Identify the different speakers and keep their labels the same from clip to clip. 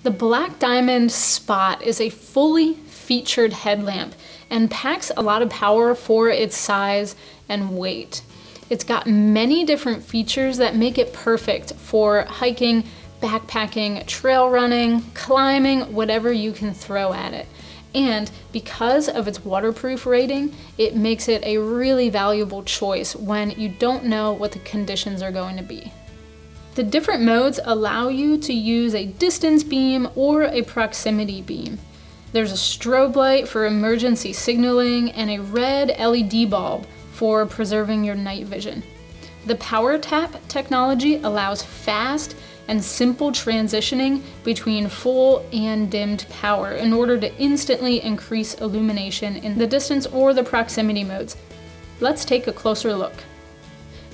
Speaker 1: The Black Diamond Spot is a fully featured headlamp and packs a lot of power for its size and weight. It's got many different features that make it perfect for hiking, backpacking, trail running, climbing, whatever you can throw at it. And because of its waterproof rating, it makes it a really valuable choice when you don't know what the conditions are going to be. The different modes allow you to use a distance beam or a proximity beam. There's a strobe light for emergency signaling and a red LED bulb for preserving your night vision. The power tap technology allows fast and simple transitioning between full and dimmed power in order to instantly increase illumination in the distance or the proximity modes. Let's take a closer look.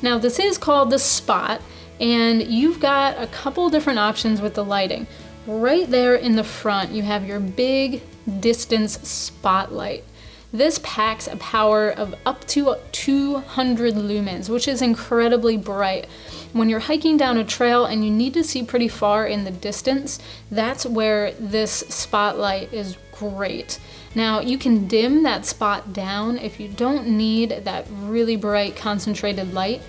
Speaker 1: Now this is called the Spot, and you've got a couple different options with the lighting. Right there in the front, you have your big distance spotlight. This packs a power of up to 200 lumens, which is incredibly bright. When you're hiking down a trail and you need to see pretty far in the distance, that's where this spotlight is great. Now you can dim that spot down if you don't need that really bright concentrated light.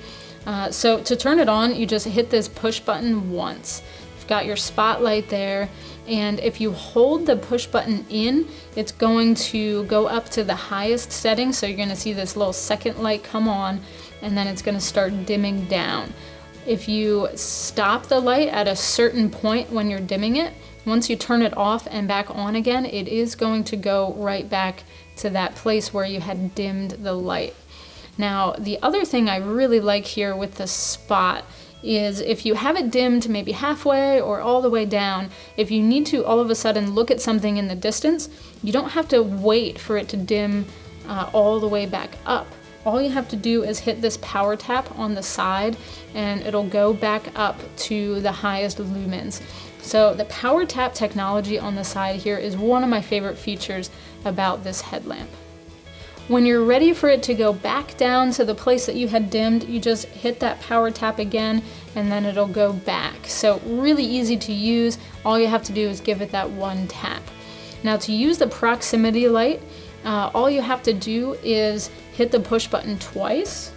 Speaker 1: So to turn it on, you just hit this push button once. You've got your spotlight there, and if you hold the push button in, it's going to go up to the highest setting, so you're going to see this little second light come on, and then it's going to start dimming down. If you stop the light at a certain point when you're dimming it, once you turn it off and back on again, it is going to go right back to that place where you had dimmed the light. Now, the other thing I really like here with the Spot is if you have it dimmed maybe halfway or all the way down, if you need to all of a sudden look at something in the distance, you don't have to wait for it to dim all the way back up. All you have to do is hit this power tap on the side and it'll go back up to the highest lumens. So the power tap technology on the side here is one of my favorite features about this headlamp. When you're ready for it to go back down to the place that you had dimmed, you just hit that power tap again and then it'll go back. So really easy to use. All you have to do is give it that one tap. Now to use the proximity light, all you have to do is hit the push button twice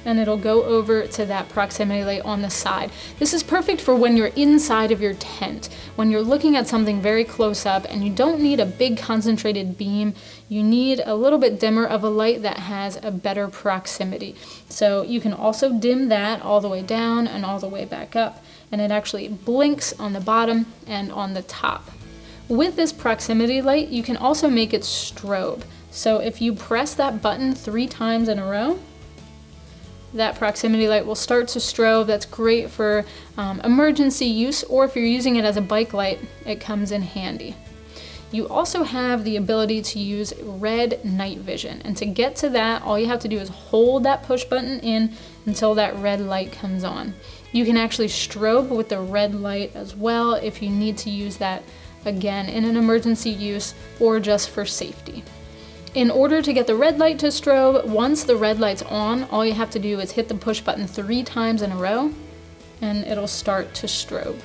Speaker 1: and it'll go over to that proximity light on the side. This is perfect for when you're inside of your tent, when you're looking at something very close up and you don't need a big concentrated beam, you need a little bit dimmer of a light that has a better proximity. So you can also dim that all the way down and all the way back up, and it actually blinks on the bottom and on the top. With this proximity light, you can also make it strobe. So if you press that button 3 times in a row, that proximity light will start to strobe. That's great for emergency use, or if you're using it as a bike light, it comes in handy. You also have the ability to use red night vision, and to get to that, all you have to do is hold that push button in until that red light comes on. You can actually strobe with the red light as well if you need to use that again in an emergency use or just for safety. In order to get the red light to strobe, once the red light's on, all you have to do is hit the push button 3 times in a row and it'll start to strobe.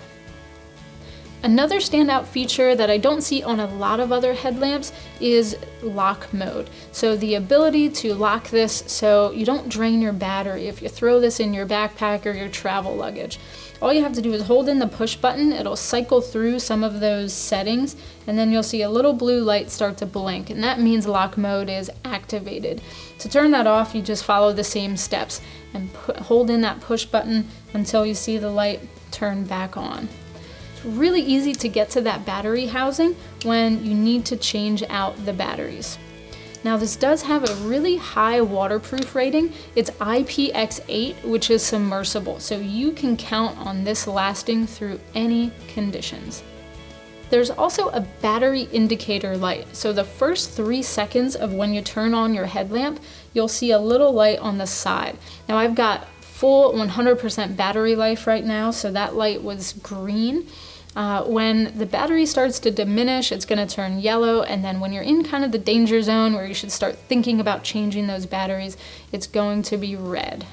Speaker 1: Another standout feature that I don't see on a lot of other headlamps is lock mode. So the ability to lock this so you don't drain your battery if you throw this in your backpack or your travel luggage. All you have to do is hold in the push button, it'll cycle through some of those settings, and then you'll see a little blue light start to blink, and that means lock mode is activated. To turn that off, you just follow the same steps and hold in that push button until you see the light turn back on. It's really easy to get to that battery housing when you need to change out the batteries. Now this does have a really high waterproof rating. It's IPX8, which is submersible, so you can count on this lasting through any conditions. There's also a battery indicator light. So the first 3 seconds of when you turn on your headlamp, you'll see a little light on the side. Now I've got full 100% battery life right now, so that light was green. When the battery starts to diminish, it's going to turn yellow, and then when you're in kind of the danger zone where you should start thinking about changing those batteries, it's going to be red.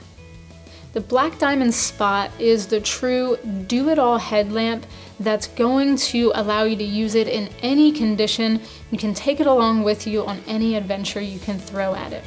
Speaker 1: The Black Diamond Spot is the true do-it-all headlamp that's going to allow you to use it in any condition. You can take it along with you on any adventure you can throw at it.